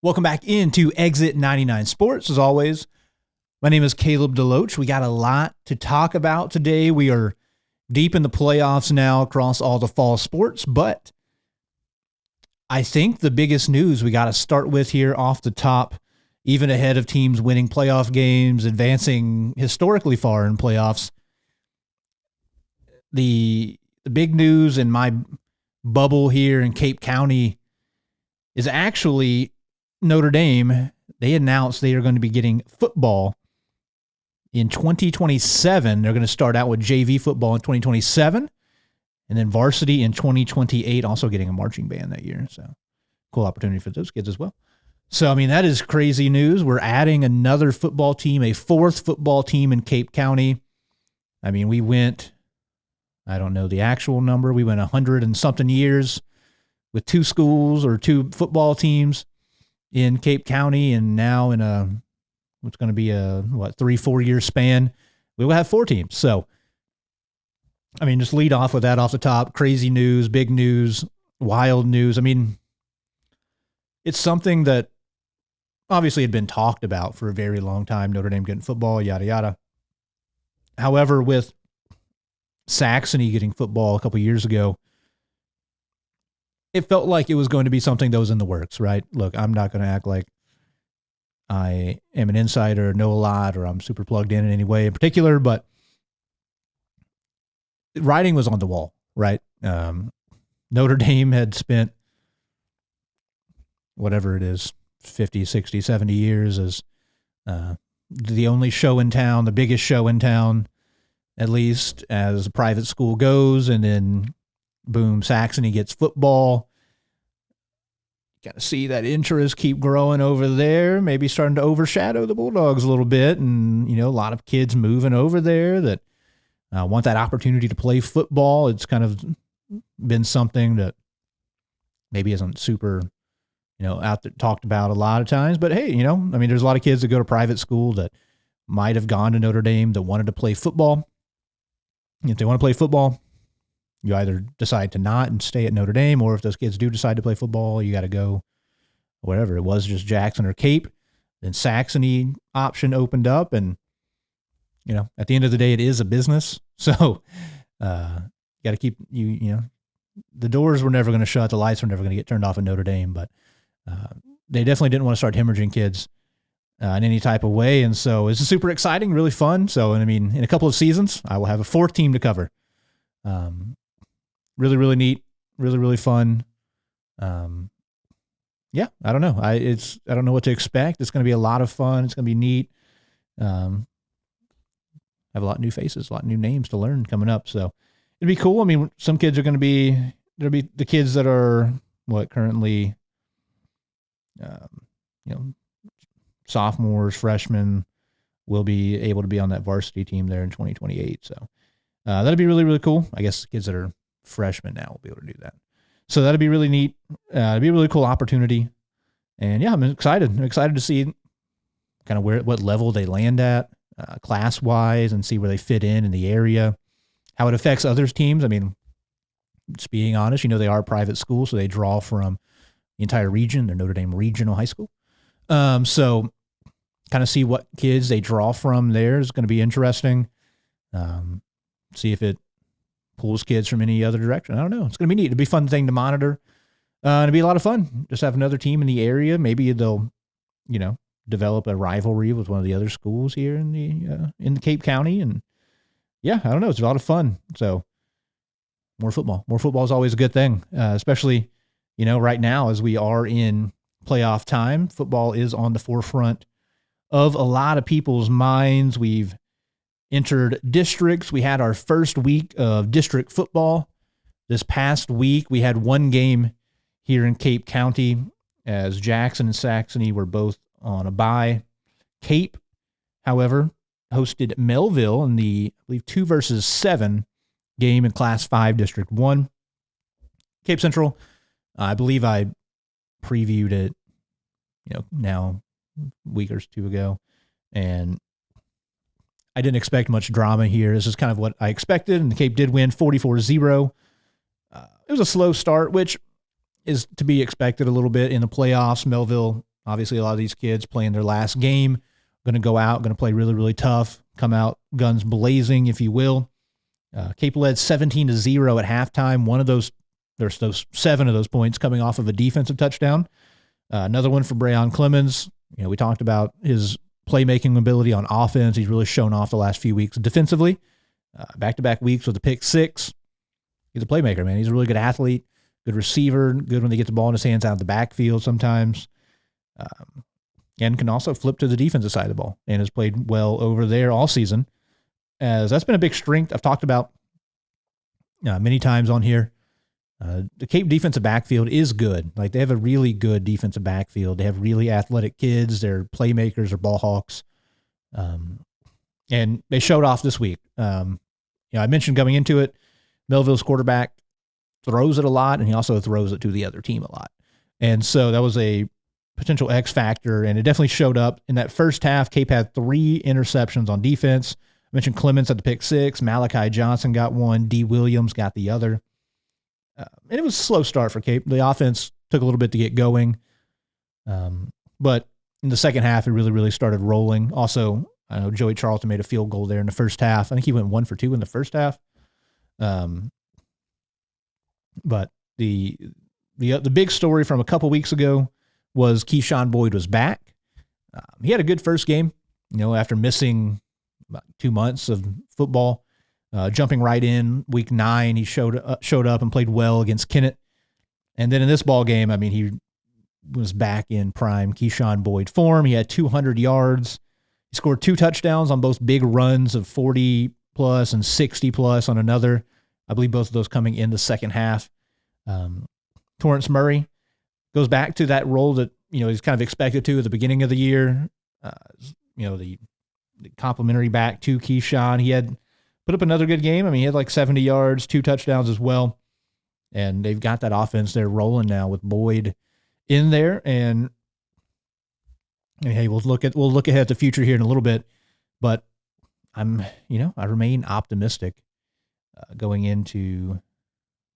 Welcome back into Exit 99 Sports. As always, my name is Caleb Deloach. We got a lot to talk about today. We are deep in the playoffs now across all the fall sports, but I think the biggest news we got to start with here off the top, even ahead of teams winning playoff games, advancing historically far in playoffs, the big news in my bubble here in Cape County is actually Notre Dame. They announced they are going to be getting football in 2027. They're going to start out with JV football in 2027 and then varsity in 2028, also getting a marching band that year. So cool opportunity for those kids as well. So, I mean, that is crazy news. We're adding another football team, a fourth football team in Cape County. I mean, we went, I don't know the actual number, we went 100 and something years with two schools or two football teams in Cape County, and now in what's going to be a 3-4 year span, we will have four teams. So, I mean, just lead off with that off the top. Crazy news, big news, wild news. I mean, it's something that obviously had been talked about for a very long time. Notre Dame getting football, yada, yada. However, with Saxony getting football a couple years ago, it felt like it was going to be something that was in the works, right? Look, I'm not going to act like I am an insider, know a lot, or I'm super plugged in any way in particular, but writing was on the wall, right? Notre Dame had spent whatever it is, 50, 60, 70 years as the only show in town, the biggest show in town, at least as a private school goes, and then boom, Saxony gets football. Got to see that interest keep growing over there, maybe starting to overshadow the Bulldogs a little bit. And, you know, a lot of kids moving over there that want that opportunity to play football. It's kind of been something that maybe isn't super, out there talked about a lot of times. But, hey, I mean, there's a lot of kids that go to private school that might have gone to Notre Dame that wanted to play football. If they want to play football, you either decide to not and stay at Notre Dame, or if those kids do decide to play football, you got to go whatever. It was just Jackson or Cape. Then Saxony option opened up, and, at the end of the day, it is a business. So you got to keep, the doors were never going to shut. The lights were never going to get turned off at Notre Dame, but they definitely didn't want to start hemorrhaging kids in any type of way. And so it's super exciting, really fun. So, and I mean, in a couple of seasons, I will have a fourth team to cover. Really, really neat, really, really fun. Yeah, I don't know. I don't know what to expect. It's going to be a lot of fun. It's going to be neat. Have a lot of new faces, a lot of new names to learn coming up. So it'd be cool. I mean, some kids are going to be, there'll be the kids that are currently, sophomores, freshmen will be able to be on that varsity team there in 2028. So that'd be really, really cool. I guess kids that are freshmen now will be able to do that. So that'd be really neat. It'd be a really cool opportunity. And yeah, I'm excited. I'm excited to see kind of what level they land at class wise, and see where they fit in the area, how it affects other teams. I mean, just being honest, they are a private school, so they draw from the entire region. They're Notre Dame Regional High School. So kind of see what kids they draw from there is going to be interesting. See if it pulls kids from any other direction. I don't know. It's going to be neat. It'll be a fun thing to monitor. It'll be a lot of fun. Just have another team in the area. Maybe they'll, develop a rivalry with one of the other schools here in the Cape County. And yeah, I don't know. It's a lot of fun. So more football. More football is always a good thing, especially, right now as we are in playoff time. Football is on the forefront of a lot of people's minds. We've entered districts. We had our first week of district football this past week. We had one game here in Cape County as Jackson and Saxony were both on a bye. Cape, however, hosted Melville in the, I believe, 2-7 game in Class 5 District 1. Cape Central, I believe I previewed it, now a week or two ago, and I didn't expect much drama here. This is kind of what I expected, and the Cape did win 44-0. It was a slow start, which is to be expected a little bit in the playoffs. Melville Obviously, a lot of these kids playing their last game, going to go out, going to play really, really tough, come out guns blazing, if you will. Cape led 17-0 at halftime. There's those 7 of those points coming off of a defensive touchdown. Another one for Breon Clemens. We talked about his playmaking ability on offense. He's really shown off the last few weeks defensively. Back-to-back weeks with a pick 6. He's a playmaker, man. He's a really good athlete, good receiver, good when they get the ball in his hands out of the backfield sometimes. And can also flip to the defensive side of the ball and has played well over there all season. As that's been a big strength I've talked about many times on here. The Cape defensive backfield is good. Like, they have a really good defensive backfield. They have really athletic kids. They're playmakers or ball hawks. And they showed off this week. I mentioned coming into it, Melville's quarterback throws it a lot, and he also throws it to the other team a lot. And so that was a potential X factor, and it definitely showed up. In that first half, Cape had 3 interceptions on defense. I mentioned Clemens had the pick 6. Malachi Johnson got one. D. Williams got the other. And it was a slow start for Cape. The offense took a little bit to get going. But in the second half, it really, really started rolling. Also, I know Joey Charlton made a field goal there in the first half. I think he went 1 for 2 in the first half. But the big story from a couple weeks ago was Keyshawn Boyd was back. He had a good first game, after missing about 2 months of football. Jumping right in week 9, he showed up and played well against Kennett. And then in this ball game, he was back in prime Keyshawn Boyd form. He had 200 yards. He scored 2 touchdowns on both big runs of 40 plus and 60 plus on another. I believe both of those coming in the second half. Torrance Murray goes back to that role that he's kind of expected to at the beginning of the year. The complimentary back to Keyshawn. He had put up another good game. He had like 70 yards, 2 touchdowns as well. And they've got that offense there rolling now with Boyd in there. And hey, we'll look ahead at the future here in a little bit. But I remain optimistic going into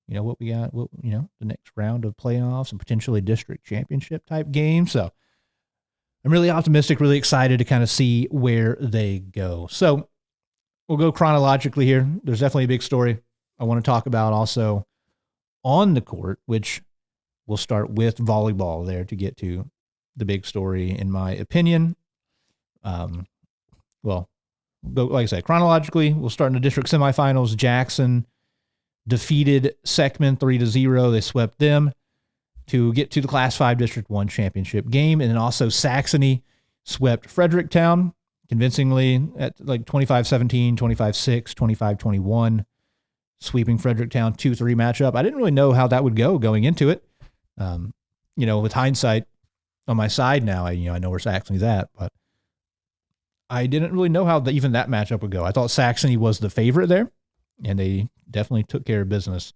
what we got, the next round of playoffs and potentially district championship type games. So I'm really optimistic, really excited to kind of see where they go. So we'll go chronologically here. There's definitely a big story I want to talk about also on the court, which we'll start with volleyball there to get to the big story, in my opinion. Well, go, like I said, chronologically, we'll start in the district semifinals. Jackson defeated Seckman 3-0. They swept them to get to the Class 5 District 1 championship game. And then also Saxony swept Fredericktown convincingly at like 25-17, 25-6, 25-21, sweeping Fredericktown 2-3 matchup. I didn't really know how that would go going into it. With hindsight on my side now, I know where Saxony's at, but I didn't really know how even that matchup would go. I thought Saxony was the favorite there, and they definitely took care of business.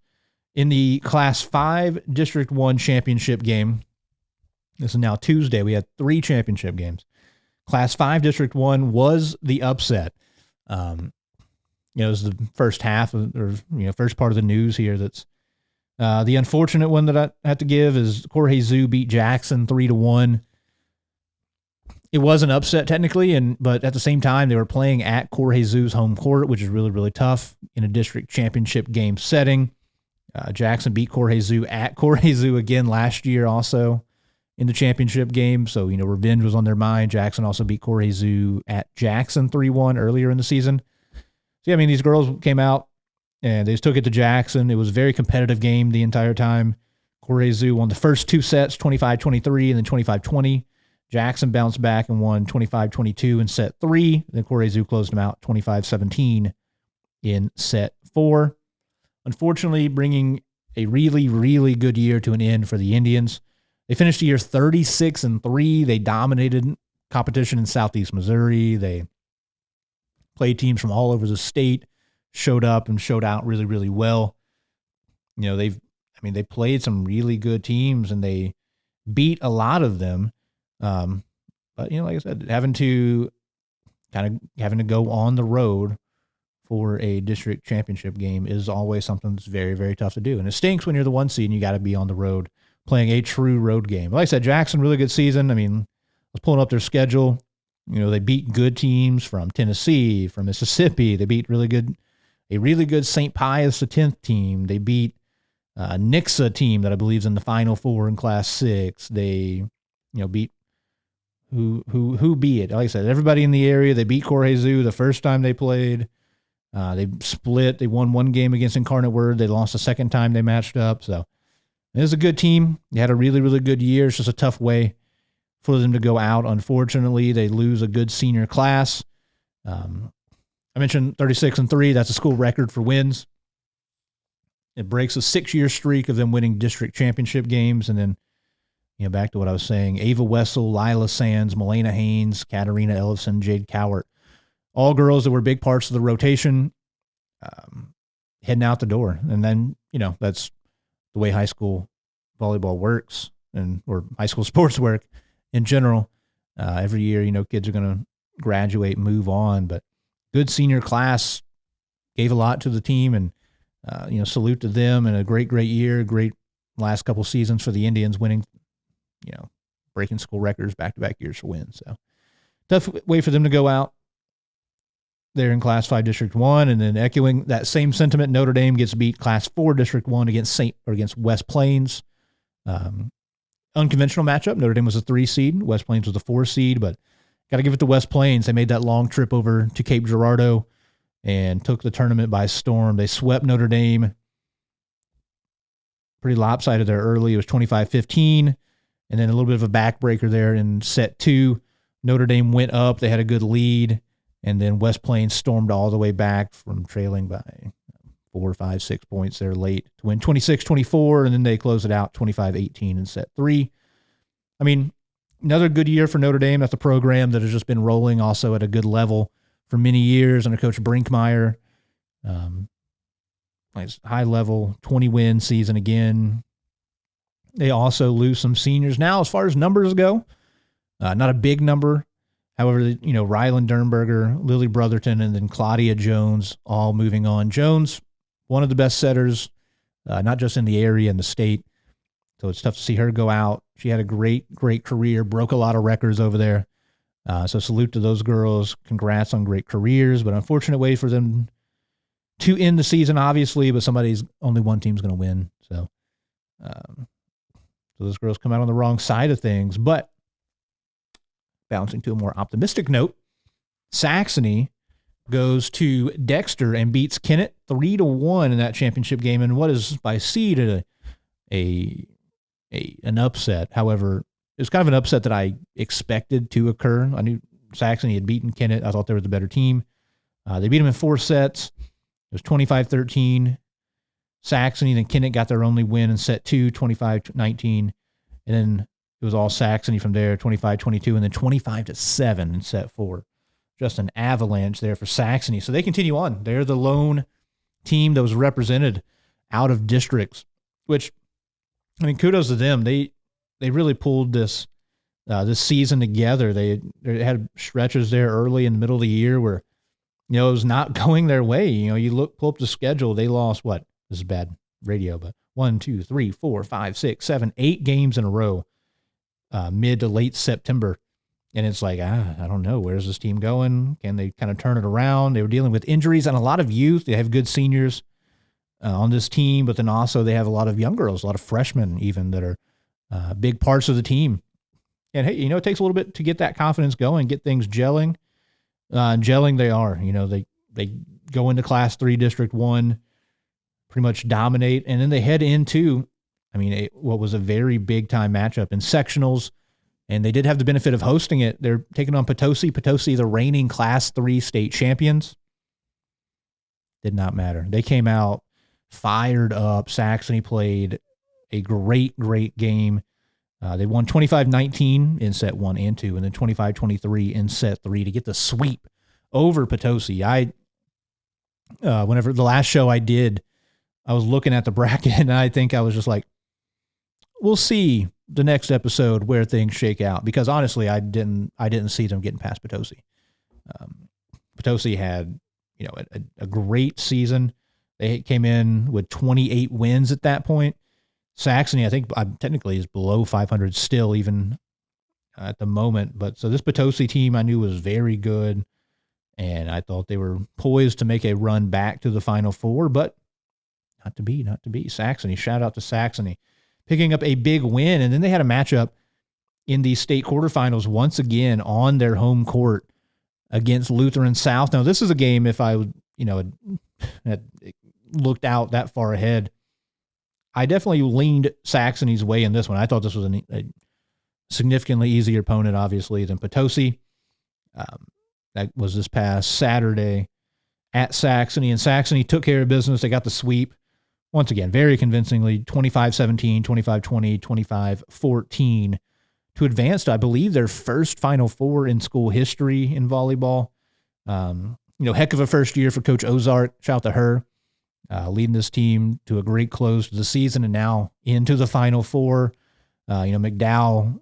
In the Class 5 District 1 championship game, this is now Tuesday, we had 3 championship games. Class 5 District 1 was the upset. It was the first half, first part of the news here. That's the unfortunate one that I have to give is Corhezu beat Jackson 3-1. It was an upset technically, but at the same time, they were playing at Corhezu's home court, which is really, really tough in a district championship game setting. Jackson beat Corhezu at Corhezu again last year also in the championship game. So, revenge was on their mind. Jackson also beat Corhezu at Jackson 3-1 earlier in the season. So, these girls came out and they just took it to Jackson. It was a very competitive game the entire time. Corhezu won the first 2 sets, 25-23 and then 25-20. Jackson bounced back and won 25-22 in set 3. Then Corhezu closed them out 25-17 in set 4. Unfortunately, bringing a really, really good year to an end for the Indians. They finished the year 36-3. They dominated competition in Southeast Missouri. They played teams from all over the state, showed up and showed out really, really well. They played some really good teams and they beat a lot of them. But like I said, having to go on the road for a district championship game is always something that's very, very tough to do. And it stinks when you're the 1 seed and you got to be on the road playing a true road game. Like I said, Jackson, really good season. I mean, I was pulling up their schedule. They beat good teams from Tennessee, from Mississippi. They beat a really good St. Pius X team. They beat Nixa team that I believe is in the Final Four in Class 6. They, beat who beat it. Like I said, everybody in the area. They beat Correzu the first time they played. They split. They won one game against Incarnate Word. They lost the second time they matched up. So it was a good team. They had a really, really good year. It's just a tough way for them to go out. Unfortunately, they lose a good senior class. I mentioned 36-3. That's a school record for wins. It breaks a 6-year streak of them winning district championship games. And then, back to what I was saying, Ava Wessel, Lila Sands, Melena Haynes, Katarina Ellison, Jade Cowart, all girls that were big parts of the rotation, heading out the door. And then, that's the way high school volleyball works or high school sports work in general. Every year, kids are going to graduate, move on, but good senior class, gave a lot to the team, and, salute to them, and a great, great year, great last couple seasons for the Indians, winning, breaking school records back-to-back years for wins. So tough way for them to go out. They're in Class 5 District 1, and then echoing that same sentiment, Notre Dame gets beat Class 4 District 1 against West Plains. Unconventional matchup. Notre Dame was a 3 seed. West Plains was a 4 seed, but got to give it to West Plains. They made that long trip over to Cape Girardeau and took the tournament by storm. They swept Notre Dame. Pretty lopsided there early. It was 25-15, and then a little bit of a backbreaker there in set 2. Notre Dame went up. They had a good lead, and then West Plains stormed all the way back from trailing by 4, 5, 6 points there late to win 26-24, and then they close it out 25-18 in set 3. I mean, another good year for Notre Dame. That's a program that has just been rolling also at a good level for many years under Coach Brinkmeyer. High level, 20-win season again. They also lose some seniors. Now, as far as numbers go, not a big number. However, Ryland Dernberger, Lily Brotherton, and then Claudia Jones all moving on. Jones, one of the best setters, not just in the area and the state. So it's tough to see her go out. She had a great, great career, broke a lot of records over there. So salute to those girls. Congrats on great careers, but unfortunate way for them to end the season, obviously, but only one team's going to win. So those girls come out on the wrong side of things. But bouncing to a more optimistic note, Saxony goes to Dexter and beats Kennett 3-1 in that championship game, and what is by seed an upset. However, it was kind of an upset that I expected to occur. I knew Saxony had beaten Kennett. I thought they were the better team. They beat them in 4 sets. It was 25-13. Saxony, then Kennett got their only win in set 2, 25-19. And then it was all Saxony from there, 25-22, and then 25-7 in set 4. Just an avalanche there for Saxony. So they continue on. They're the lone team that was represented out of districts, which, kudos to them. They really pulled this season together. They had stretches there early in the middle of the year where, it was not going their way. You pull up the schedule. They lost what? This is bad radio, but 1, 2, 3, 4, 5, 6, 7, 8 games in a row, mid to late September. And it's like, I don't know. Where's this team going? Can they kind of turn it around? They were dealing with injuries and a lot of youth. They have good seniors on this team, but then also they have a lot of young girls, a lot of freshmen even that are big parts of the team. And hey, it takes a little bit to get that confidence going, get things gelling. Gelling they are. They go into Class 3 District 1, pretty much dominate, and then they head into, what was a very big-time matchup in sectionals, and they did have the benefit of hosting it. They're taking on Potosi. Potosi, the reigning Class 3 state champions. Did not matter. They came out fired up. Saxony played a great, great game. They won 25-19 in set 1 and 2, and then 25-23 in set 3 to get the sweep over Potosi. Whenever the last show I did, I was looking at the bracket, and I think I was just like, we'll see the next episode where things shake out, because honestly, I didn't see them getting past Potosi. Potosi had, a great season. They came in with 28 wins at that point. Saxony, I think, technically is below 500 still, even at the moment. But so this Potosi team I knew was very good, and I thought they were poised to make a run back to the Final Four, but not to be. Saxony, shout out to Saxony, picking up a big win. And then they had a matchup in the state quarterfinals once again on their home court against Lutheran South. Now, this is a game, if I would, had looked out that far ahead, I definitely leaned Saxony's way in this one. I thought this was a significantly easier opponent, obviously, than Potosi. That was this past Saturday at Saxony, and Saxony took care of business. They got the sweep. Once again, very convincingly, 25-17, 25-20, 25-14 to advance to, I believe, their first Final Four in school history in volleyball. Heck of a first year for Coach Ozark. Shout out to her, leading this team to a great close to the season and now into the Final Four. McDowell,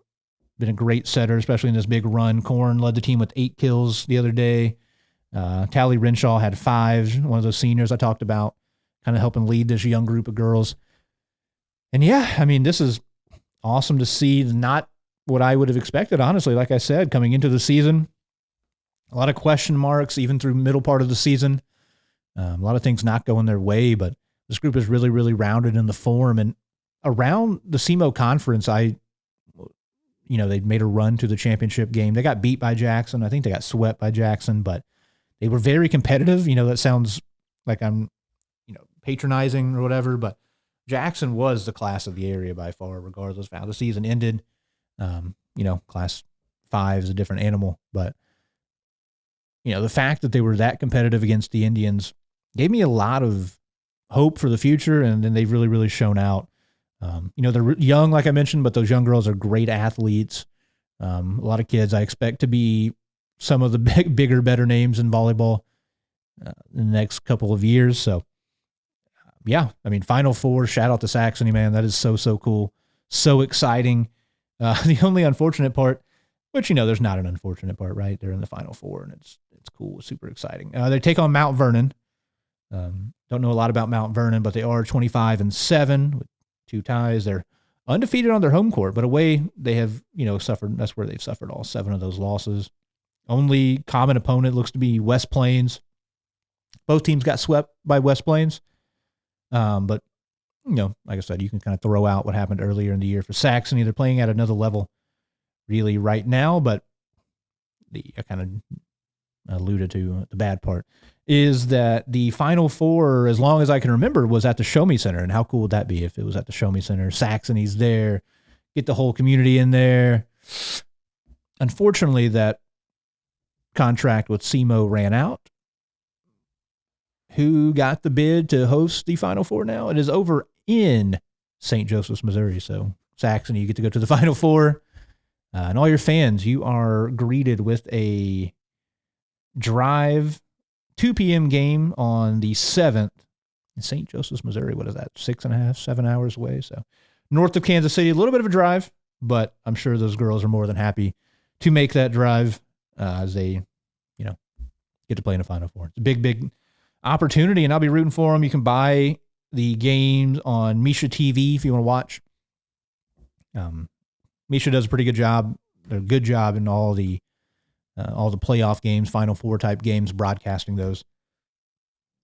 been a great setter, especially in this big run. Korn led the team with 8 kills the other day. Tally Renshaw had 5, one of those seniors I talked about, kind of helping lead this young group of girls. And yeah, I mean, this is awesome to see. Not what I would have expected, honestly. Like I said, coming into the season, a lot of question marks, even through middle part of the season. A lot of things not going their way, but this group is really, really rounded in the form. And around the SEMO conference, they made a run to the championship game. They got beat by Jackson. I think they got swept by Jackson, but they were very competitive. That sounds like I'm, patronizing or whatever, but Jackson was the class of the area by far, regardless of how the season ended. Class 5 is a different animal, but the fact that they were that competitive against the Indians gave me a lot of hope for the future, and then they've really, really shown out. They're young, like I mentioned, but those young girls are great athletes. A lot of kids I expect to be some of the bigger, better names in volleyball in the next couple of years. So, yeah, I mean, Final Four, shout out to Saxony, man. That is so, so cool. So exciting. The only unfortunate part, which, there's not an unfortunate part, right? They're in the Final Four, and it's cool. It's super exciting. They take on Mount Vernon. Don't know a lot about Mount Vernon, but they are 25-7 with 2 ties. They're undefeated on their home court, but away they have, suffered. That's where they've suffered all 7 of those losses. Only common opponent looks to be West Plains. Both teams got swept by West Plains. But, like I said, you can kind of throw out what happened earlier in the year for Saxony. They're playing at another level really right now, but I kind of alluded to the bad part is that the Final Four, as long as I can remember, was at the Show Me Center. And how cool would that be if it was at the Show Me Center? Saxony's there, get the whole community in there. Unfortunately, that contract with SEMO ran out. Who got the bid to host the Final Four now? It is over in St. Joseph's, Missouri. So Saxony, you get to go to the Final Four. And all your fans, you are greeted with a drive 2 p.m. game on the 7th in St. Joseph's, Missouri. What is that? 6.5, 7 hours away. So north of Kansas City, a little bit of a drive, but I'm sure those girls are more than happy to make that drive as they, get to play in a Final Four. It's a big, big opportunity, and I'll be rooting for them. You can buy the games on Misha TV if you want to watch. Misha does a pretty good job. A good job in all the playoff games, Final Four type games, broadcasting those.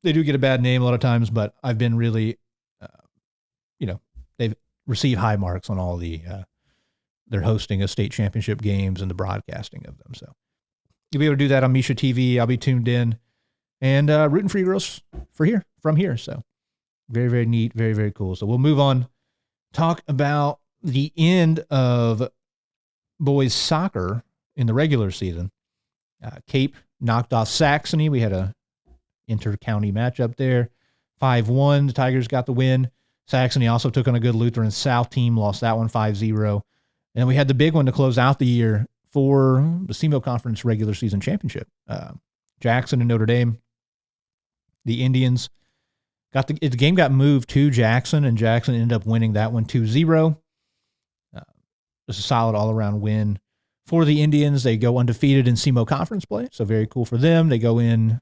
They do get a bad name a lot of times, but I've been really, they've received high marks on all their hosting of state championship games and the broadcasting of them. So you'll be able to do that on Misha TV. I'll be tuned in and rooting for you girls from here. So very, very neat, very, very cool. So we'll move on, talk about the end of boys soccer in the regular season. Cape knocked off Saxony. We had a inter-county matchup there. 5-1. The Tigers got the win. Saxony also took on a good Lutheran South team, lost that one 5-0. And we had the big one to close out the year for the SEMO Conference regular season championship. Jackson and Notre Dame. The Indians the game got moved to Jackson, and Jackson ended up winning that one 2-0. Just a solid all-around win for the Indians. They go undefeated in SEMO Conference play, so very cool for them. They go in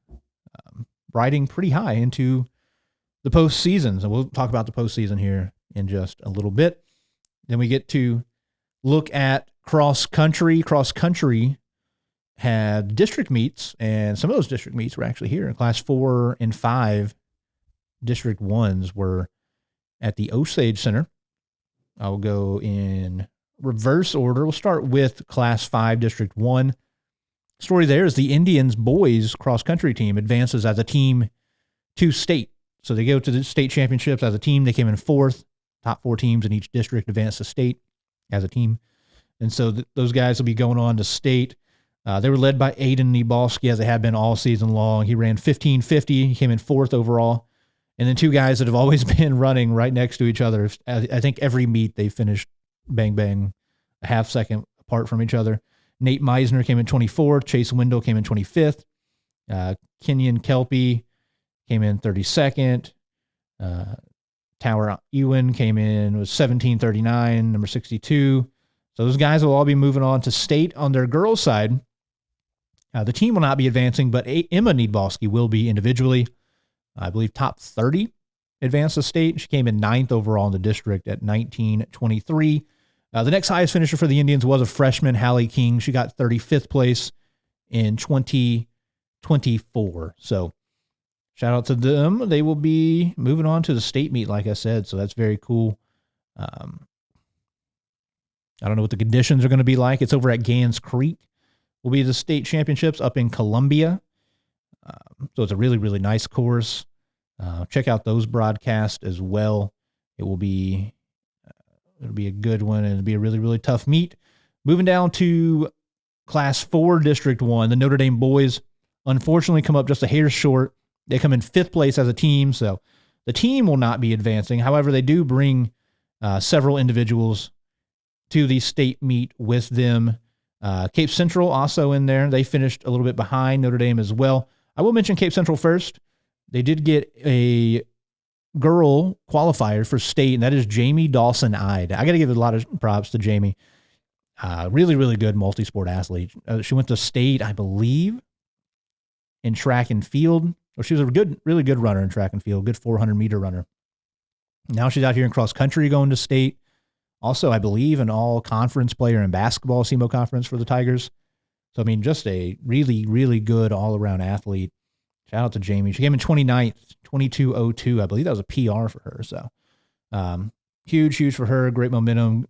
riding pretty high into the postseason. So we'll talk about the postseason here in just a little bit. Then we get to look at cross country. Cross country had district meets, and some of those district meets were actually here. Class 4 and 5 district ones were at the Osage Center. I'll go in reverse order. We'll start with Class 5 District 1. Story there is the Indians boys cross country team advances as a team to state. So they go to the state championships as a team. They came in fourth. Top 4 teams in each district advance to state as a team. And so those guys will be going on to state. They were led by Aiden Nibalski, as they have been all season long. He ran 1550. He came in fourth overall. And then 2 guys that have always been running right next to each other. I think every meet they finished bang, bang, a half second apart from each other. Nate Meisner came in 24th. Chase Wendell came in 25th. Kenyon Kelpie came in 32nd. Tower Ewan came in was 1739, number 62. So those guys will all be moving on to state. On their girls' side, the team will not be advancing, but Emma Niedbalski will be individually. I believe top 30 advanced to state. She came in 9th overall in the district at 1923. The next highest finisher for the Indians was a freshman, Hallie King. She got 35th place in 2024. So shout out to them. They will be moving on to the state meet, like I said. So that's very cool. I don't know what the conditions are going to be like. It's over at Gans Creek. Will be the state championships up in Columbia. So it's a really, really nice course. Check out those broadcasts as well. It'll be a good one, and it'll be a really, really tough meet. Moving down to Class 4, District 1, the Notre Dame boys unfortunately come up just a hair short. They come in 5th place as a team, so the team will not be advancing. However, they do bring several individuals to the state meet with them. Cape Central also in there. They finished a little bit behind Notre Dame as well. I will mention Cape Central first. They did get a girl qualifier for state, and that is Jamie Dawson-Ide. I got to give a lot of props to Jamie. Really, really good multi-sport athlete. She went to state, I believe, in track and field. Or she was a really good runner in track and field, good 400-meter runner. Now she's out here in cross country going to state. Also, I believe, an all-conference player in basketball, SEMO conference for the Tigers. So, I mean, just a really, really good all-around athlete. Shout out to Jamie. She came in 29th, 22:02. I believe that was a PR for her. So, huge for her. Great momentum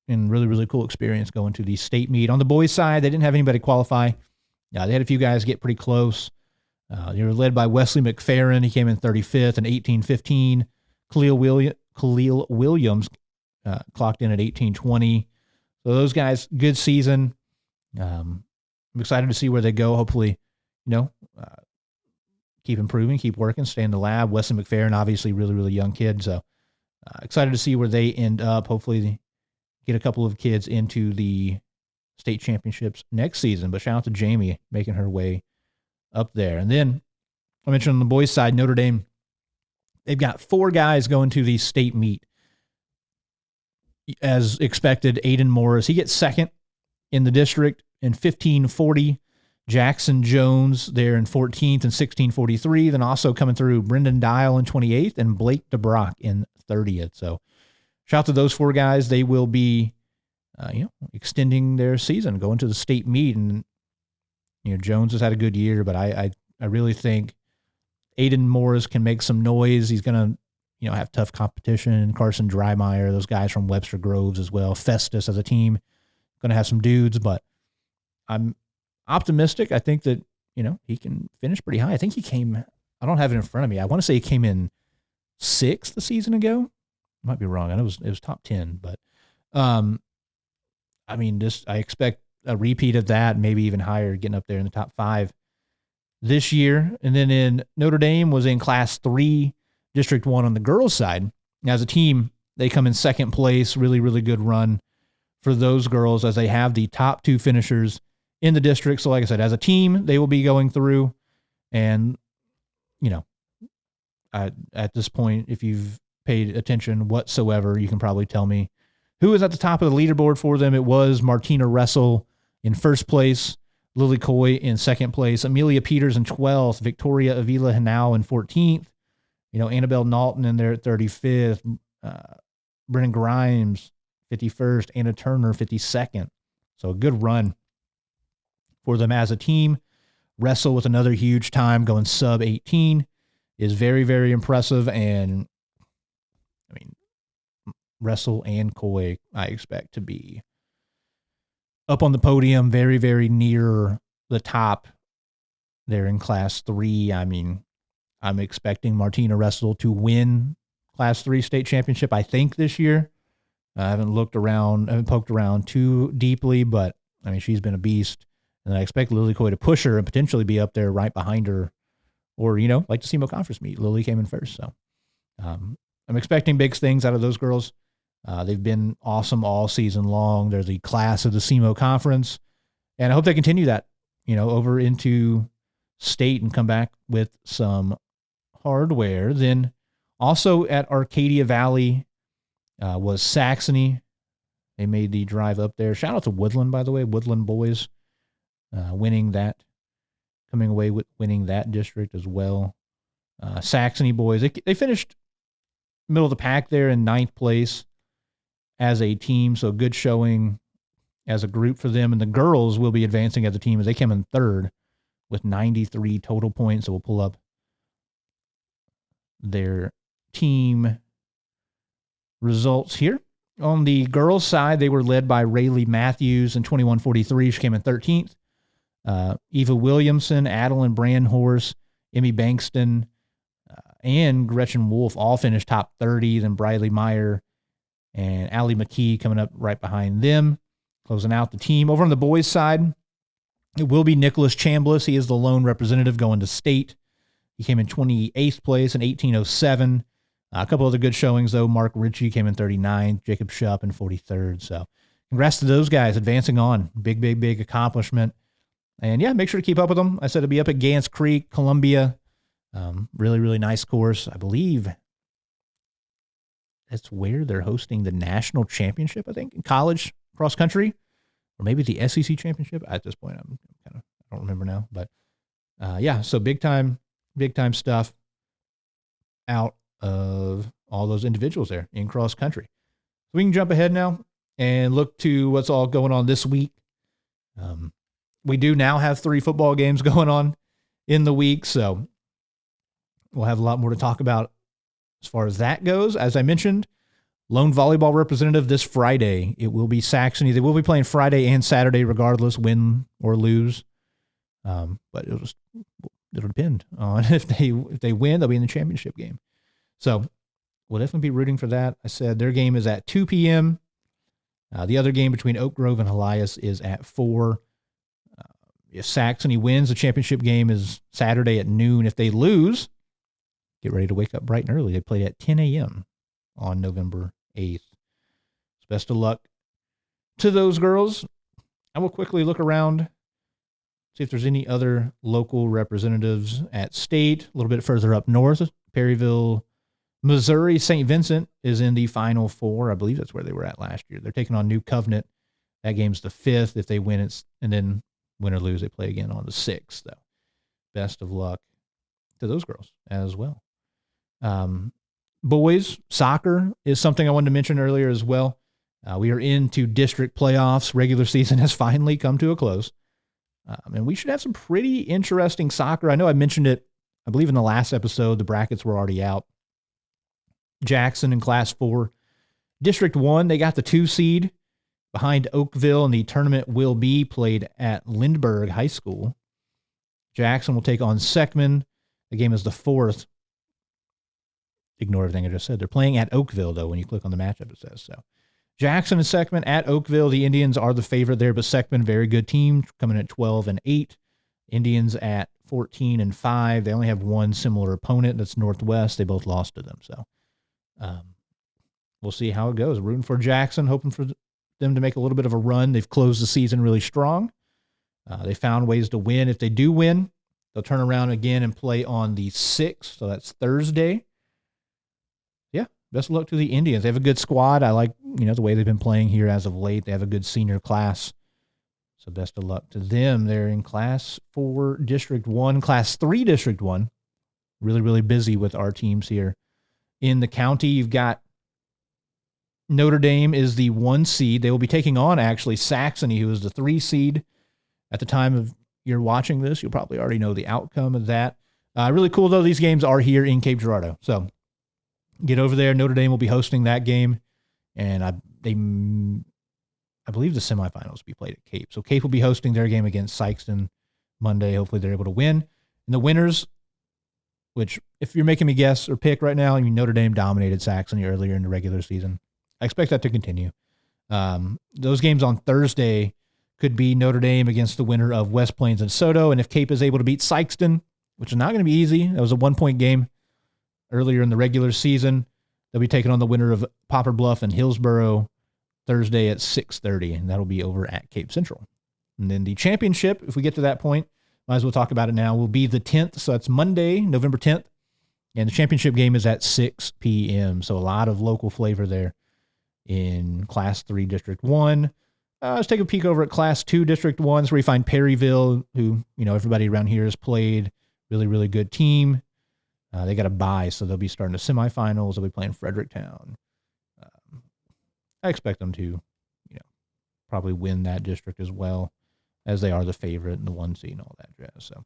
and really, really cool experience going to the state meet. On the boys' side, they didn't have anybody qualify. They had a few guys get pretty close. They were led by Wesley McFerrin. He came in 35th and 18:15. Khalil Williams clocked in at 18:20. So those guys, good season. I'm excited to see where they go. Hopefully, keep improving, keep working, stay in the lab. Wesley McFerrin, obviously, really, really young kid. So excited to see where they end up. Hopefully, get a couple of kids into the state championships next season. But shout out to Jamie making her way up there. And then I mentioned on the boys' side, Notre Dame, they've got 4 guys going to the state meet. As expected, Aiden Morris, he gets second in the district in 1540. Jackson Jones there in 14th and 1643. Then also coming through Brendan Dial in 28th and Blake DeBrock in 30th. So shout out to those 4 guys. They will be, extending their season, going to the state meet. And, Jones has had a good year, but I really think Aiden Morris can make some noise. He's going to, have tough competition. Carson Drymeyer, those guys from Webster Groves as well. Festus as a team, going to have some dudes, but I'm optimistic. I think that, he can finish pretty high. I think he came, I don't have it in front of me. I want to say he came in 6th a season ago. I might be wrong. I know it was top 10, but I expect a repeat of that, maybe even higher, getting up there in the top 5 this year. And then in Notre Dame was in Class 3, District 1 on the girls' side. As a team, they come in 2nd place. Really, really good run for those girls as they have the top 2 finishers in the district. So like I said, as a team, they will be going through. And, at this point, if you've paid attention whatsoever, you can probably tell me who is at the top of the leaderboard for them. It was Martina Ressel in 1st place, Lily Coy in 2nd place, Amelia Peters in 12th, Victoria Avila Hanau in 14th, Annabelle Naughton in there at 35th, Brennan Grimes, 51st. Anna Turner, 52nd. So a good run for them as a team. Wrestle with another huge time going sub 18 is very, very impressive. And I mean, Wrestle and Coy, I expect to be up on the podium, very, very near the top there in Class 3. I mean, I'm expecting Martina Wrestle to win Class 3 state championship, I think, this year. I haven't poked around too deeply, but I mean, she's been a beast. And I expect Lily Coy to push her and potentially be up there right behind her. Or, like the SEMO conference meet. Lily came in first. So I'm expecting big things out of those girls. They've been awesome all season long. They're the class of the SEMO conference. And I hope they continue that, over into state and come back with some hardware. Then also at Arcadia Valley was Saxony. They made the drive up there. Shout out to Woodland, by the way. Woodland boys coming away with winning that district as well. Saxony boys, they finished middle of the pack there in 9th place as a team, so good showing as a group for them. And the girls will be advancing as a team as they came in 3rd with 93 total points. So we'll pull up their team results here. On the girls' side, they were led by Rayleigh Matthews in 21:43. She came in 13th. Eva Williamson, Adeline Brandhorst, Emmy Bankston, and Gretchen Wolf all finished top 30. Then Briley Meyer and Allie McKee coming up right behind them, closing out the team. Over on the boys' side, it will be Nicholas Chambliss. He is the lone representative going to state. He came in 28th place in 18:07. A couple other good showings, though. Mark Ritchie came in 39th, Jacob Shupp in 43rd. So congrats to those guys advancing on. Big, big, big accomplishment. And, yeah, make sure to keep up with them. I said it'll be up at Gants Creek, Columbia. Really, really nice course. I believe that's where they're hosting the national championship, I think, in college cross country, or maybe the SEC championship. At this point, I don't remember now. But, yeah, so big time stuff out of all those individuals there in cross country. So we can jump ahead now and look to what's all going on this week. We do now have 3 football games going on in the week, so we'll have a lot more to talk about as far as that goes. As I mentioned, lone volleyball representative this Friday. It will be Saxony. They will be playing Friday and Saturday regardless, win or lose. But it'll depend on if they win, they'll be in the championship game. So we'll definitely be rooting for that. I said their game is at 2 p.m. The other game between Oak Grove and Elias is at 4. If Saxony wins, the championship game is Saturday at noon. If they lose, get ready to wake up bright and early. They played at 10 a.m. on November 8th. So best of luck to those girls. I will quickly look around, see if there's any other local representatives at state. A little bit further up north, Perryville, Missouri. St. Vincent is in the Final Four. I believe that's where they were at last year. They're taking on New Covenant. That game's the 5th. If they win, and then win or lose, they play again on the 6th. So best of luck to those girls as well. Boys soccer is something I wanted to mention earlier as well. We are into district playoffs. Regular season has finally come to a close. And we should have some pretty interesting soccer. I know I mentioned it, I believe in the last episode, the brackets were already out. Jackson in Class 4. District 1, they got the 2 seed behind Oakville, and the tournament will be played at Lindbergh High School. Jackson will take on Seckman. The game is the 4th. Ignore everything I just said. They're playing at Oakville, though, when you click on the matchup, it says so. Jackson and Seckman at Oakville. The Indians are the favorite there, but Seckman, very good team, coming at 12-8. Indians at 14-5. They only have one similar opponent. That's Northwest. They both lost to them. So we'll see how it goes. Rooting for Jackson, hoping for them to make a little bit of a run. They've closed the season really strong. They found ways to win. If they do win, they'll turn around again and play on the 6th. So that's Thursday. Yeah, best of luck to the Indians. They have a good squad. I like, the way they've been playing here as of late. They have a good senior class. So best of luck to them. They're in Class 4, District 1. Class 3, District 1. Really, really busy with our teams here in the county. You've got Notre Dame is the 1 seed. They will be taking on, actually, Saxony, who is the 3 seed. At the time of you're watching this, you'll probably already know the outcome of that. Really cool, though. These games are here in Cape Girardeau. So get over there. Notre Dame will be hosting that game. And I believe the semifinals will be played at Cape. So Cape will be hosting their game against Saxton Monday. Hopefully they're able to win. And the winners, which if you're making me guess or pick right now, I mean, Notre Dame dominated Saxony earlier in the regular season. I expect that to continue. Those games on Thursday could be Notre Dame against the winner of West Plains and Soto. And if Cape is able to beat Sykeston, which is not going to be easy, that was a 1-point game earlier in the regular season, they'll be taking on the winner of Poplar Bluff and Hillsboro Thursday at 6:30, and that'll be over at Cape Central. And then the championship, if we get to that point, might as well talk about it now, will be the 10th. So that's Monday, November 10th. And the championship game is at 6 p.m. So a lot of local flavor there in Class 3 District 1. Let's take a peek over at Class 2 District 1. That's where you find Perryville, who, everybody around here has played. Really, really good team. They got a bye, so they'll be starting the semifinals. They'll be playing Fredericktown. I expect them to, probably win that district as well, as they are the favorite and the 1 seed and all that jazz. So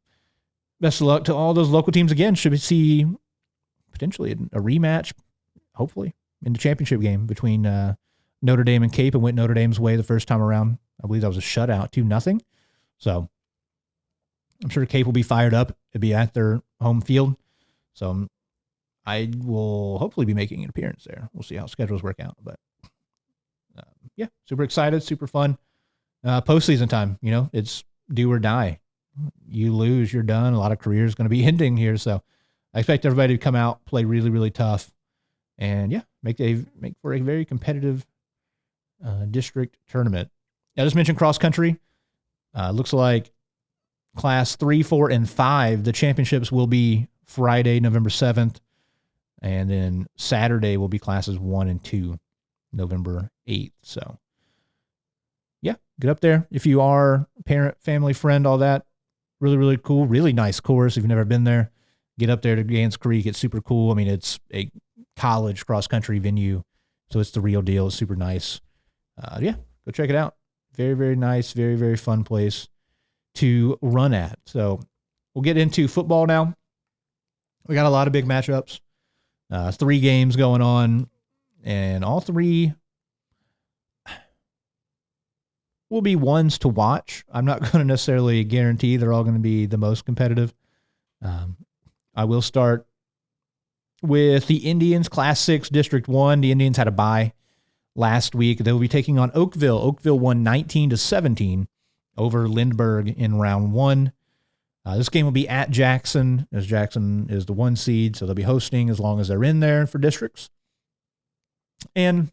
best of luck to all those local teams again. Should we see potentially a rematch, hopefully, in the championship game between Notre Dame and Cape. It went Notre Dame's way the first time around. I believe that was a shutout, 2-0. So I'm sure Cape will be fired up. It'll be at their home field. So I will hopefully be making an appearance there. We'll see how schedules work out. But yeah, super excited, super fun. Postseason time, it's do or die. You lose, you're done. A lot of careers going to be ending here. So I expect everybody to come out, play really, really tough, and yeah, make for a very competitive district tournament. I just mentioned cross country. Looks like Class 3, 4, and 5, the championships will be Friday, November 7th, and then Saturday will be Classes 1 and 2, November 8th. So yeah, get up there. If you are a parent, family, friend, all that, really, really cool. Really nice course. If you've never been there, get up there to Gans Creek. It's super cool. I mean, it's a college cross-country venue, so it's the real deal. It's super nice. Yeah, go check it out. Very, very nice. Very, very fun place to run at. So we'll get into football now. We got a lot of big matchups. 3 games going on, and all 3 will be ones to watch. I'm not going to necessarily guarantee they're all going to be the most competitive. I will start with the Indians, Class 6, District 1. The Indians had a bye last week. They will be taking on Oakville. Oakville won 19-17 over Lindbergh in round 1. This game will be at Jackson, as Jackson is the 1 seed, so they'll be hosting as long as they're in there for districts. And,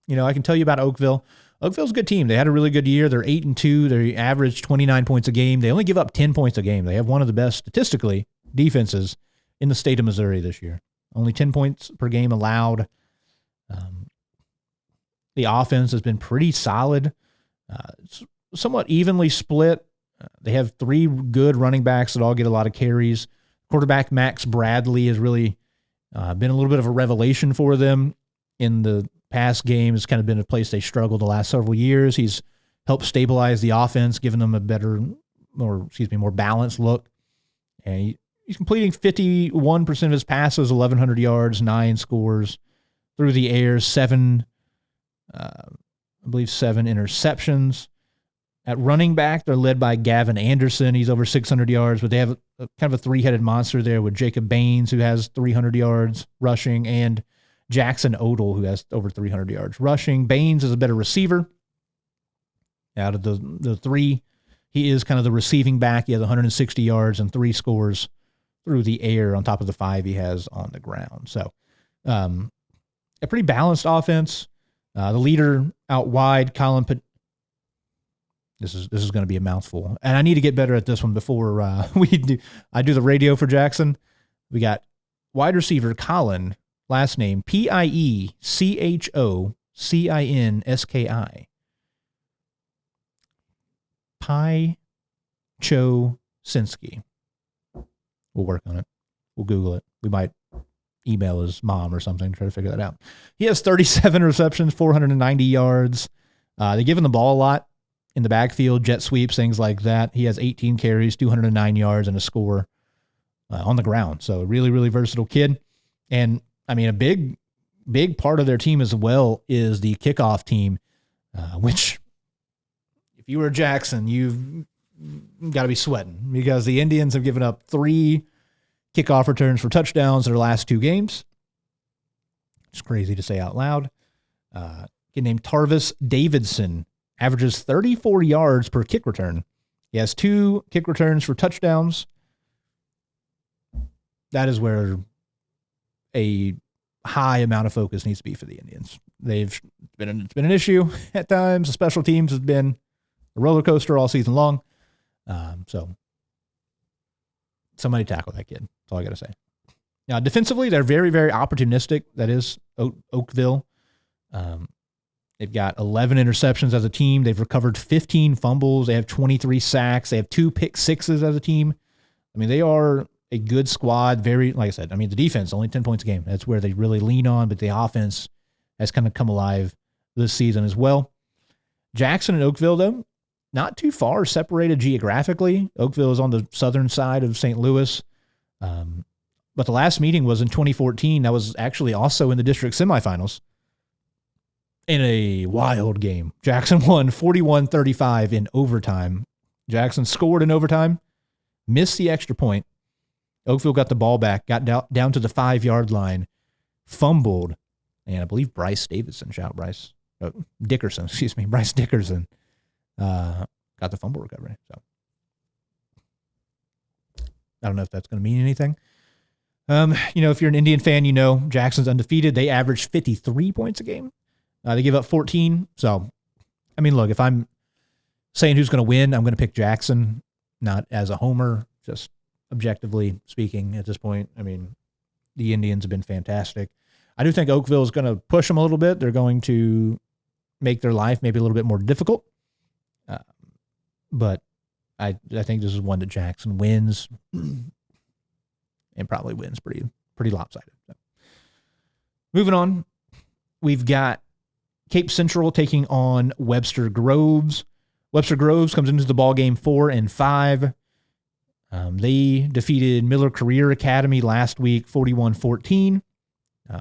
I can tell you about Oakville. Oakville's a good team. They had a really good year. They're 8-2. They averaged 29 points a game. They only give up 10 points a game. They have one of the best, statistically, defenses in the state of Missouri this year. Only 10 points per game allowed. The offense has been pretty solid. It's somewhat evenly split. They have 3 good running backs that all get a lot of carries. Quarterback Max Bradley has really been a little bit of a revelation for them in the past games. It's kind of been a place they struggled the last several years. He's helped stabilize the offense, giving them a better, more balanced look. And he's completing 51% of his passes, 1,100 yards, 9 scores through the air, 7 interceptions. At running back, they're led by Gavin Anderson. He's over 600 yards, but they have kind of a 3-headed monster there with Jacob Baines, who has 300 yards rushing, and Jackson Odell, who has over 300 yards rushing. Baines is a better receiver. Out of the 3, he is kind of the receiving back. He has 160 yards and 3 scores through the air on top of the 5 he has on the ground. So a pretty balanced offense. The leader out wide, Colin This is going to be a mouthful, and I need to get better at this one before I do the radio for Jackson. We got wide receiver Colin, last name Piechockinski. Piechockinski. We'll work on it. We'll Google it. We might email his mom or something to try to figure that out. He has 37 receptions, 490 yards. They give him the ball a lot in the backfield, jet sweeps, things like that. He has 18 carries, 209 yards, and a score on the ground. So really, really versatile kid. And I mean, a big part of their team as well is the kickoff team, which if you were Jackson, you've got to be sweating because the Indians have given up 3 kickoff returns for touchdowns in their last 2 games. It's crazy to say out loud. A kid named Tarvis Davidson averages 34 yards per kick return. He has 2 kick returns for touchdowns. That is where a high amount of focus needs to be for the Indians. It's been an issue at times. The special teams has been a roller coaster all season long. So somebody tackle that kid. That's all I got to say. Now, defensively, they're very, very opportunistic. That is Oakville. They've got 11 interceptions as a team. They've recovered 15 fumbles. They have 23 sacks. They have 2 pick sixes as a team. I mean, they are a good squad. Very, like I said, I mean, the defense, only 10 points a game. That's where they really lean on, but the offense has kind of come alive this season as well. Jackson and Oakville, though, not too far separated geographically. Oakville is on the southern side of St. Louis. But the last meeting was in 2014. That was actually also in the district semifinals in a wild game. Jackson won 41-35 in overtime. Jackson scored in overtime, missed the extra point. Oakville got the ball back, got down to the 5-yard line, fumbled, and I believe Bryce Dickerson, Bryce Dickerson, got the fumble recovery. So I don't know if that's going to mean anything. If you're an Indian fan, Jackson's undefeated. They average 53 points a game. They give up 14. So, I mean, look, if I'm saying who's going to win, I'm going to pick Jackson, not as a homer, just objectively speaking at this point. I mean, the Indians have been fantastic. I do think Oakville is going to push them a little bit. They're going to make their life maybe a little bit more difficult. But I think this is one that Jackson wins and probably wins pretty lopsided. So. Moving on, we've got Cape Central taking on Webster Groves. Webster Groves comes into the ball game 4-5. They defeated Miller Career Academy last week 41-14.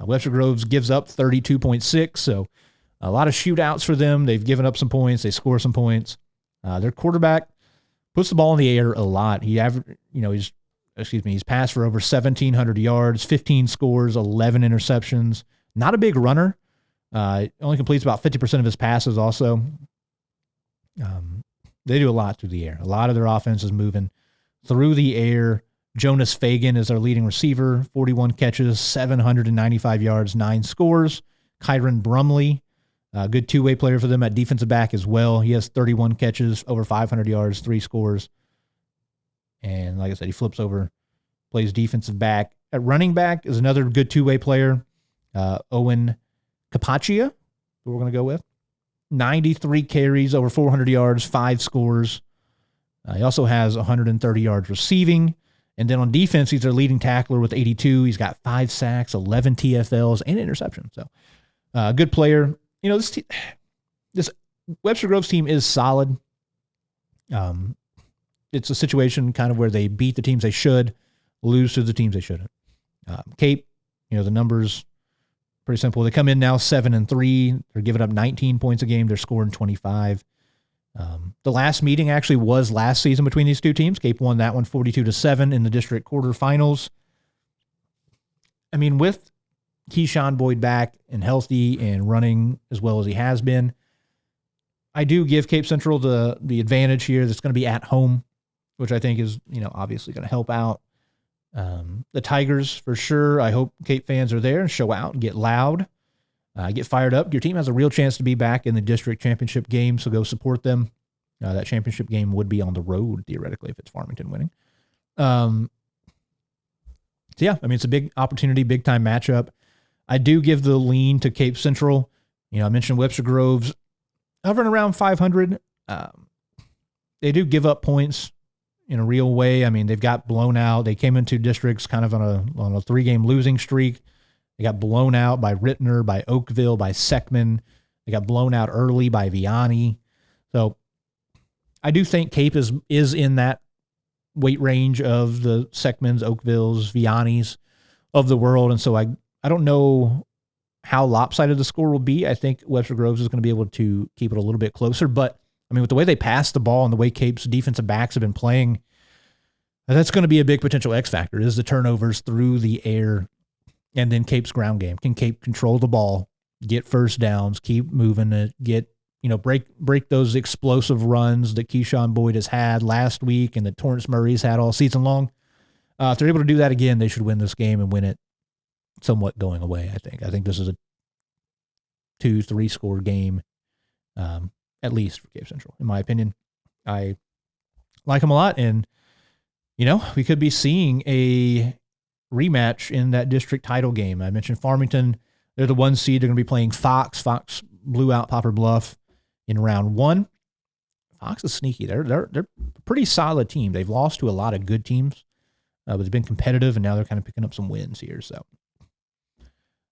Webster Groves gives up 32.6, so a lot of shootouts for them. They've given up some points. They score some points. Their quarterback puts the ball in the air a lot. He's passed for over 1,700 yards, 15 scores, 11 interceptions. Not a big runner. Only completes about 50% of his passes also. They do a lot through the air. A lot of their offense is moving through the air. Jonas Fagan is our leading receiver, 41 catches, 795 yards, 9 scores. Kyron Brumley, a good two-way player for them at defensive back as well. He has 31 catches, over 500 yards, 3 scores. And like I said, he flips over, plays defensive back. At running back is another good two-way player, Owen Capaccia, who we're going to go with. 93 carries, over 400 yards, 5 scores. He also has 130 yards receiving. And then on defense, he's their leading tackler with 82. He's got 5 sacks, 11 TFLs, and interceptions. So, good player. This Webster Groves team is solid. It's a situation kind of where they beat the teams they should, lose to the teams they shouldn't. Cape, the numbers pretty simple. They come in now 7-3. They're giving up 19 points a game. They're scoring 25. The last meeting actually was last season between these two teams. Cape won that one 42-7 in the district quarterfinals. I mean, with Keyshawn Boyd back and healthy and running as well as he has been, I do give Cape Central the advantage here. That's going to be at home, which I think is, obviously going to help out. The Tigers, for sure. I hope Cape fans are there and show out and get loud. Get fired up. Your team has a real chance to be back in the district championship game, so go support them. That championship game would be on the road, theoretically, if it's Farmington winning. It's a big opportunity, big-time matchup. I do give the lean to Cape Central. I mentioned Webster Groves hovering around 500. They do give up points in a real way. I mean, they've got blown out. They came into districts kind of on a 3-game losing streak. They got blown out by Rittner, by Oakville, by Seckman. They got blown out early by Vianney. So I do think Cape is in that weight range of the Seckmans, Oakvilles, Viannis of the world. And so I don't know how lopsided the score will be. I think Webster Groves is going to be able to keep it a little bit closer. But, I mean, with the way they pass the ball and the way Cape's defensive backs have been playing, that's going to be a big potential X factor, is the turnovers through the air and then Cape's ground game. Can Cape control the ball, get first downs, keep moving it, get, break those explosive runs that Keyshawn Boyd has had last week and that Torrance Murray's had all season long? If they're able to do that again, they should win this game and win it somewhat going away, I think. I think this is a 2-3 score game, at least for Cape Central, in my opinion. I like them a lot, and, we could be seeing a rematch in that district title game. I mentioned Farmington. They're the 1 seed. They're going to be playing Fox. Fox blew out Poplar Bluff in round 1. Fox is sneaky. They're a pretty solid team. They've lost to a lot of good teams, but they've been competitive, and now they're kind of picking up some wins here. So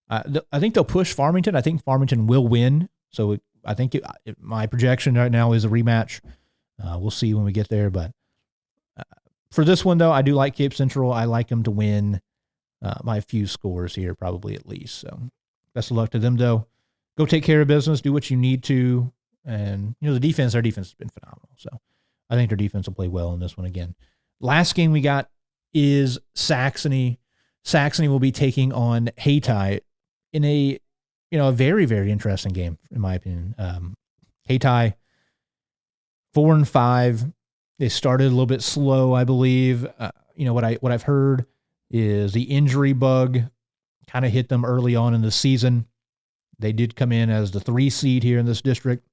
I think they'll push Farmington. I think Farmington will win. So I think my projection right now is a rematch. We'll see when we get there. But for this one, though, I do like Cape Central. I like them to win by a few scores here, probably at least. So best of luck to them, though. Go take care of business. Do what you need to. And, their defense has been phenomenal. So I think their defense will play well in this one again. Last game we got is Saxony. Saxony will be taking on Hayti in a very, very interesting game, in my opinion. Hayti, 4-5. They started a little bit slow, I believe. What I've heard is the injury bug kind of hit them early on in the season. They did come in as the 3 seed here in this district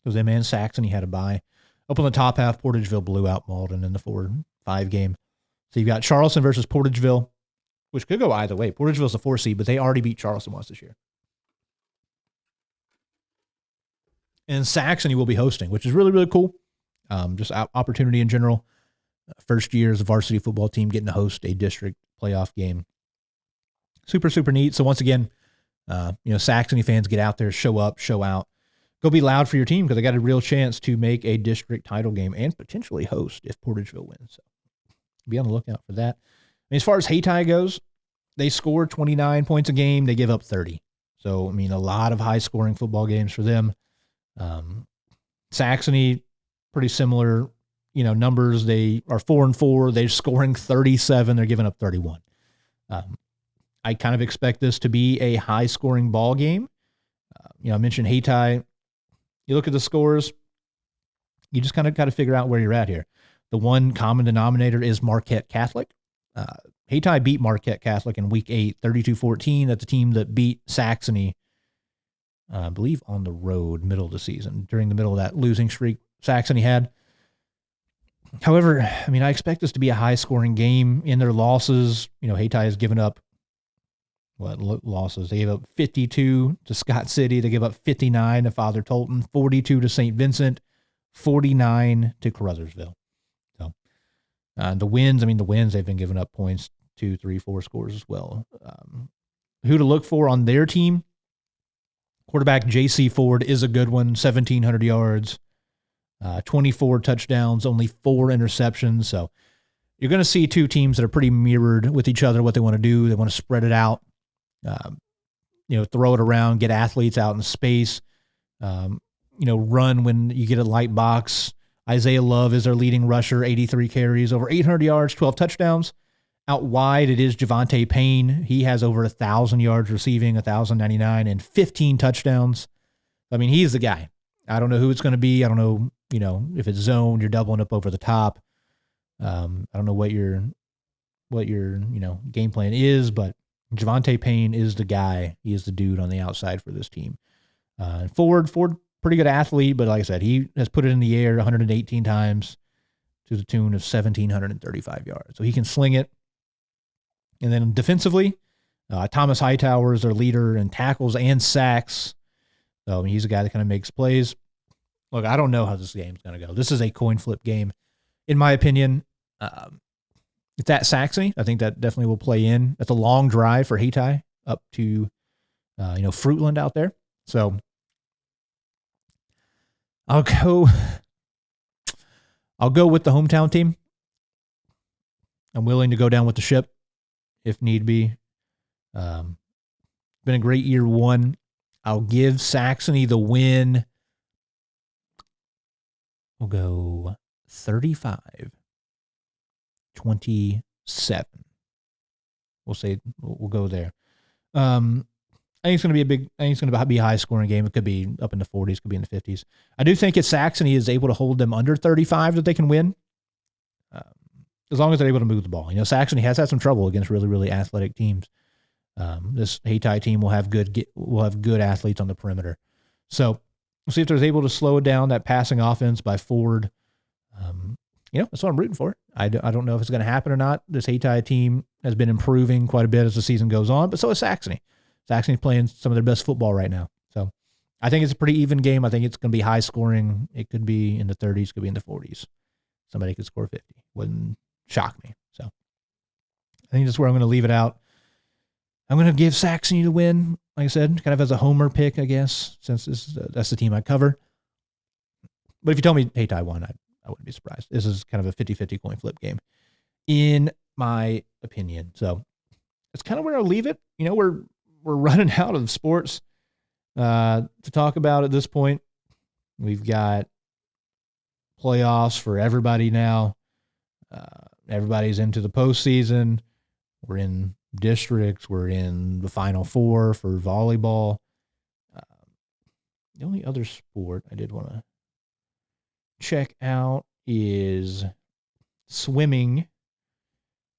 because them and Saxony had a bye. Up on the top half, Portageville blew out Malden in the 4-5 game. So you've got Charleston versus Portageville, which could go either way. Portageville's the 4 seed, but they already beat Charleston once this year. And Saxony will be hosting, which is really, really cool. Just opportunity in general. First year as a varsity football team getting to host a district playoff game. Super, super neat. So once again, Saxony fans, get out there, show up, show out. Go be loud for your team because they got a real chance to make a district title game and potentially host if Portageville wins. So be on the lookout for that. As far as Hayti goes, they score 29 points a game. They give up 30. So, a lot of high-scoring football games for them. Saxony, pretty similar, numbers. They are 4-4. They're scoring 37. They're giving up 31. I kind of expect this to be a high-scoring ball game. I mentioned Hayti. You look at the scores, you just kind of got to figure out where you're at here. The one common denominator is Marquette Catholic. Hayti beat Marquette Catholic in week 8, 32-14. That's a team that beat Saxony, I believe, on the road, middle of the season, during the middle of that losing streak Saxony had. However, I expect this to be a high-scoring game. In their losses, Hayti has given up, losses? They gave up 52 to Scott City. They gave up 59 to Father Tolton, 42 to St. Vincent, 49 to Caruthersville. So the wins, they've been giving up points, 2, 3, 4 scores as well. Who to look for on their team? Quarterback J.C. Ford is a good one, 1,700 yards, 24 touchdowns, only 4 interceptions. So you're going to see 2 teams that are pretty mirrored with each other, what they want to do. They want to spread it out, throw it around, get athletes out in space, run when you get a light box. Isaiah Love is their leading rusher, 83 carries, over 800 yards, 12 touchdowns. Out wide, it is Javante Payne. He has over 1,000 yards receiving, 1,099, and 15 touchdowns. He's the guy. I don't know who it's going to be. I don't know, if it's zone, you're doubling up over the top. I don't know what your game plan is, but Javante Payne is the guy. He is the dude on the outside for this team. Ford, pretty good athlete, but like I said, he has put it in the air 118 times to the tune of 1,735 yards. So he can sling it. And then defensively, Thomas Hightower is their leader in tackles and sacks. So he's a guy that kind of makes plays. Look, I don't know how this game's going to go. This is a coin flip game, in my opinion. It's at Saxony. I think that definitely will play in. That's a long drive for Hayti up to, Fruitland out there. So I'll go with the hometown team. I'm willing to go down with the ship if need be. Been a great year one. I'll give Saxony the win. We'll go 35-27. We'll go there. I think it's going to be a high scoring game. It could be up in the 40s, could be in the 50s. I do think if Saxony is able to hold them under 35, that they can win. As long as they're able to move the ball. Saxony has had some trouble against really, really athletic teams. This Hayti team will have good athletes on the perimeter. So we'll see if they're able to slow down that passing offense by Ford. That's what I'm rooting for. I don't know if it's going to happen or not. This Hayti team has been improving quite a bit as the season goes on, but so is Saxony. Saxony's playing some of their best football right now. So I think it's a pretty even game. I think it's going to be high scoring. It could be in the 30s, could be in the 40s. Somebody could score 50. Wouldn't shock me. So I think that's where I'm going to leave it out. I'm going to give Saxony the win, like I said, kind of as a homer pick, I guess, since that's the team I cover. But if you told me Hayti won, I wouldn't be surprised. This is kind of a 50-50 coin flip game, in my opinion. So that's kind of where I'll leave it. We're running out of sports to talk about at this point. We've got playoffs for everybody now. Everybody's into the postseason. We're in districts. We're in the Final Four for volleyball. The only other sport I did want to check out is swimming.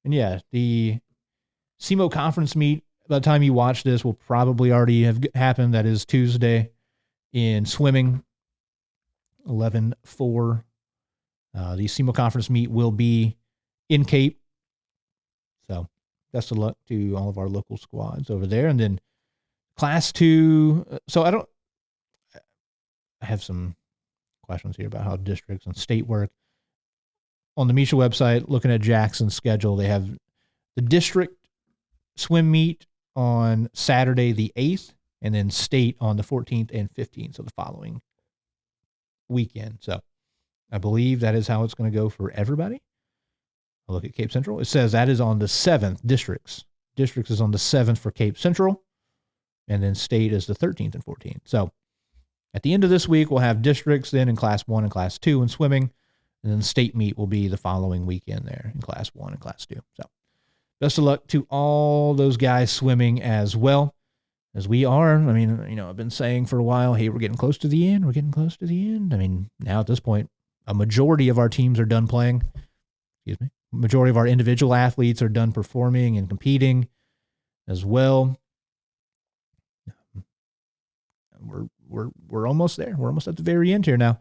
And yeah, the SEMO conference meet, by the time you watch this, will probably already have happened. That is Tuesday in swimming, 11-4. The SEMO conference meet will be in Cape. So best of luck to all of our local squads over there. And then Class 2. So I have some questions here about how districts and state work. On the Misha website, looking at Jackson's schedule, they have the district swim meet on Saturday the 8th, and then state on the 14th and 15th, so the following weekend. So I believe that is how it's going to go for everybody. I'll look at Cape Central. It says that is on the 7th, districts. Districts is on the 7th for Cape Central, and then state is the 13th and 14th. So at the end of this week, we'll have districts then in Class 1 and Class 2 in swimming, and then state meet will be the following weekend there in Class 1 and Class 2. So best of luck to all those guys swimming as well, as we are. I mean, I've been saying for a while, hey, we're getting close to the end. We're getting close to the end. I mean, now at this point, a majority of our teams are done playing. Majority of our individual athletes are done performing and competing as well. We're almost there. We're almost at the very end here now.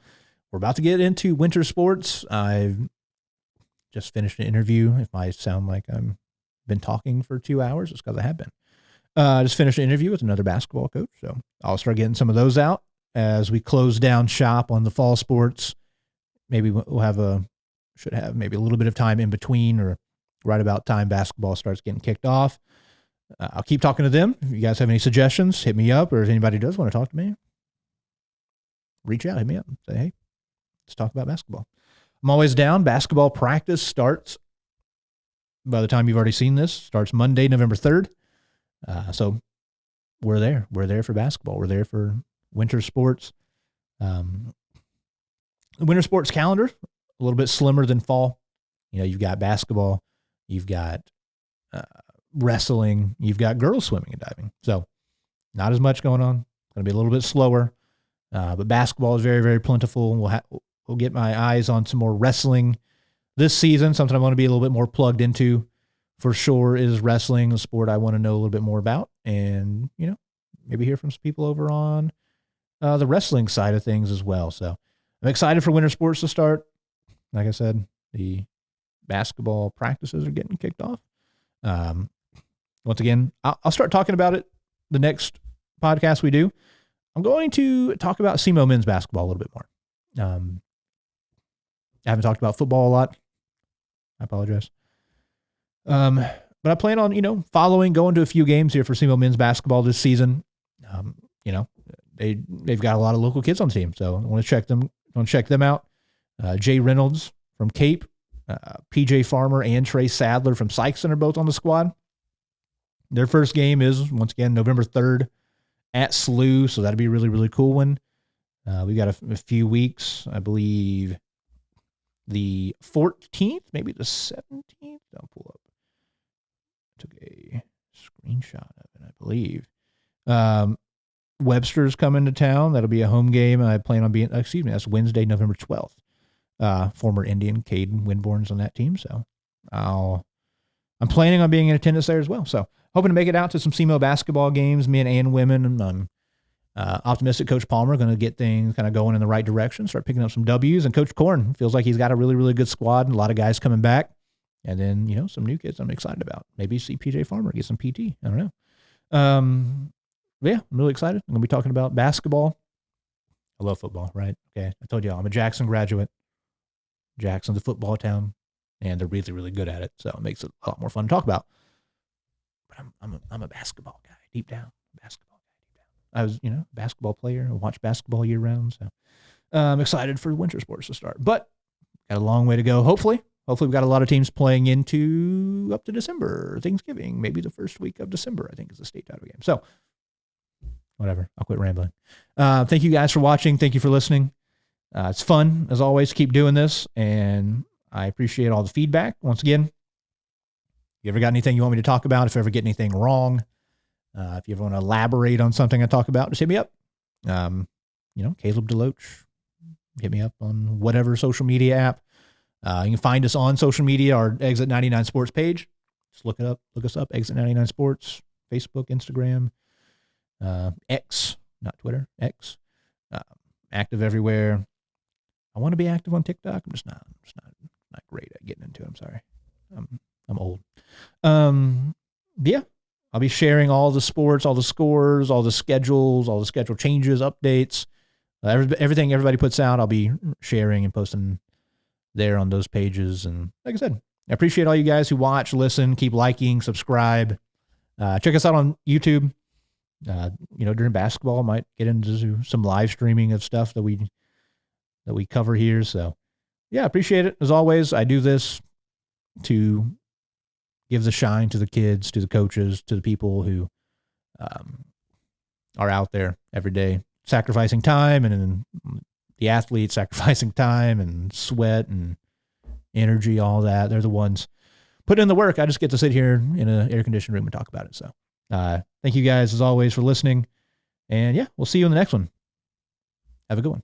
We're about to get into winter sports. I've just finished an interview. If I sound like I'm been talking for 2 hours, it's because I have been. I just finished an interview with another basketball coach, so I'll start getting some of those out as we close down shop on the fall sports. Maybe should have maybe a little bit of time in between, or right about time basketball starts getting kicked off. I'll keep talking to them. If you guys have any suggestions, hit me up, or if anybody does want to talk to me, reach out, hit me up, and say, hey, let's talk about basketball. I'm always down. Basketball practice starts, by the time you've already seen this, starts Monday, November 3rd. So we're there. We're there for basketball. We're there for winter sports. The winter sports calendar, a little bit slimmer than fall. You've got basketball, you've got wrestling, you've got girls swimming and diving. So not as much going on. Going to be a little bit slower. But basketball is very, very plentiful. We'll get my eyes on some more wrestling this season. Something I want to be a little bit more plugged into for sure is wrestling, a sport I want to know a little bit more about, and maybe hear from some people over on the wrestling side of things as well. So I'm excited for winter sports to start. Like I said, the basketball practices are getting kicked off. Once again, I'll start talking about it the next podcast we do. I'm going to talk about SEMO men's basketball a little bit more. I haven't talked about football a lot. I apologize. But I plan on, going to a few games here for SEMO men's basketball this season. They've got a lot of local kids on the team, so I want to check them out. Jay Reynolds from Cape, PJ Farmer and Trey Sadler from Saxony are both on the squad. Their first game is, once again, November 3rd at SLU, so that'll be a really, really cool one. We got a few weeks, I believe the 14th, maybe the 17th. I'll pull up. Took a screenshot of it, I believe. Webster's coming to town. That'll be a home game. I plan on that's Wednesday, November 12th. Former Indian Caden Winborn's on that team, so I'm planning on being in attendance there as well. So hoping to make it out to some SEMO basketball games, men and women. I'm optimistic Coach Palmer going to get things kind of going in the right direction, start picking up some W's. And Coach Korn feels like he's got a really, really good squad and a lot of guys coming back. And then, some new kids I'm excited about. Maybe see PJ Farmer get some PT. I don't know. Yeah, I'm really excited. I'm going to be talking about basketball. I love football, right? Okay. I told you I'm a Jackson graduate. Jackson's a football town, and they're really, really good at it. So it makes it a lot more fun to talk about. But I'm a basketball guy deep down. I was, a basketball player. I watch basketball year round. So I'm excited for winter sports to start. But got a long way to go. Hopefully we've got a lot of teams playing into up to December, Thanksgiving, maybe the first week of December, I think is the state title game. So whatever, I'll quit rambling. Thank you guys for watching. Thank you for listening. It's fun, as always, to keep doing this, and I appreciate all the feedback. Once again, if you ever got anything you want me to talk about, if I ever get anything wrong, if you ever want to elaborate on something I talk about, just hit me up. Caleb Deloach, hit me up on whatever social media app. You can find us on social media, our Exit 99 Sports page. Just look us up, Exit 99 Sports, Facebook, Instagram, X, not Twitter, X. Active everywhere. I want to be active on TikTok. I'm just not great at getting into it. I'm sorry. I'm old. Yeah. I'll be sharing all the sports, all the scores, all the schedules, all the schedule changes, updates, everything everybody puts out. I'll be sharing and posting there on those pages. And like I said, I appreciate all you guys who watch, listen, keep liking, subscribe. Check us out on YouTube. During basketball, I might get into some live streaming of stuff that we cover here. So yeah, appreciate it. As always, I do this to give the shine to the kids, to the coaches, to the people who are out there every day sacrificing time, and the athletes sacrificing time and sweat and energy, all that. They're the ones putting in the work. I just get to sit here in an air-conditioned room and talk about it. So thank you guys, as always, for listening. And yeah, we'll see you in the next one. Have a good one.